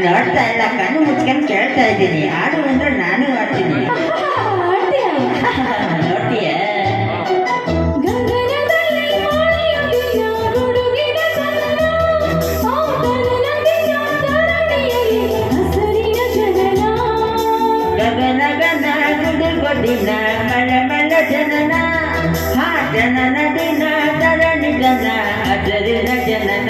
ನೋಡ್ತಾ ಇಲ್ಲ, ಕಣ್ಣು ಮುಚ್ಕೊಂಡು ಕೇಳ್ತಾ ಇದ್ದೀನಿ. ಆಡು ಅಂದ್ರೆ ನಾನು ಆಡ್ತೀನಿ. ನೋಡ್ತೀಯ? ಗಗನಗನ ಗುಡುಗೊಡಿನ ಮಳೆ ಮಳೆ ಜನನ, ಹಾ ಜನನ ದಿನ ಧರಣಿ ಜನ ಅಜರಿನ ಜನನ.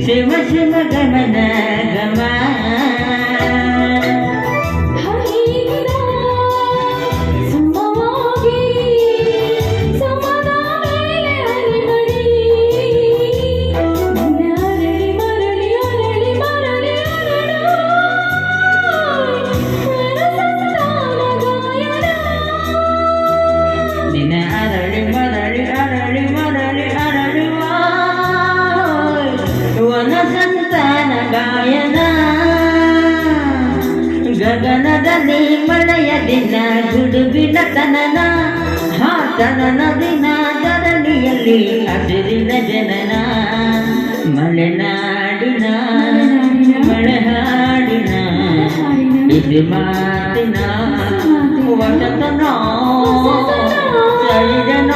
ಶಿವ ಶಿವ ಗಮನ ಗಮ ದಿನ ಅರಳಿ ಮರಳಿ ಅರಳಿ ಮರಳಿ ಅರಳುವ ವನ ಸಂತಾನ ಗಾಯನ. ಗಗನದಲ್ಲಿ ಮಳೆಯ ದಿನ ಗುಡುಗಿನ ತನನ, ಹಾ ತನನ ದಿನ ಧರಣಿಯಲ್ಲಿ ಹಸಿರಿನ ಜನನ. ಮಲೆನಾಡಿನ ಮಳೆ ಹಾಡಿನ ಇದು ಮಾತಿನ ವಸತನ ಸರಿದನ.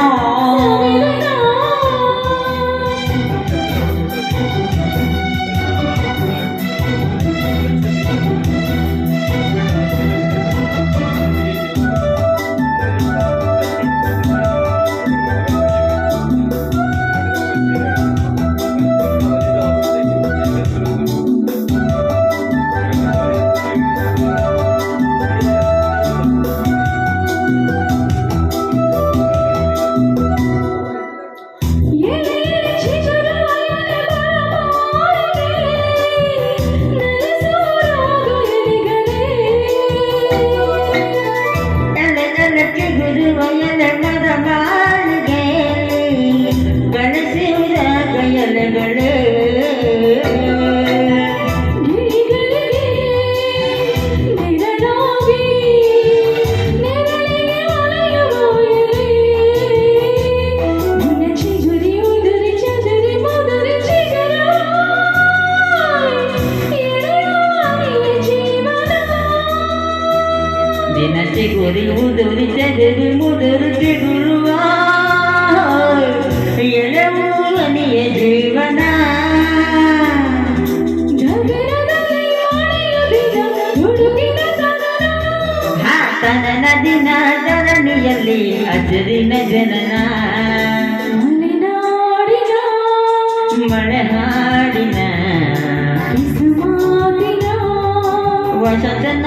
ದಿನ ಚಿಗುರಿ ಉದುರಿ ಚೆದುರಿ ಮುದುರು ಚಿಗುರುವ ಎಳೆಮೂಲನಿಯ ಜೀವನ. ತನನ ದಿನ ಧರಣಿಯಲ್ಲಿ ಹಸಿರಿನ ಜನನ. ಮಳೆ ಹಾಡಿನ ವಸತನ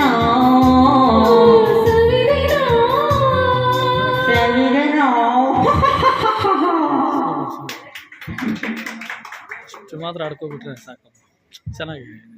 ಸವಿರನೋ. ಮಾತ್ರ ಆಡ್ಕೊಬಿಟ್ರೆ ಸಾಕು ಚೆನ್ನಾಗಿದೆ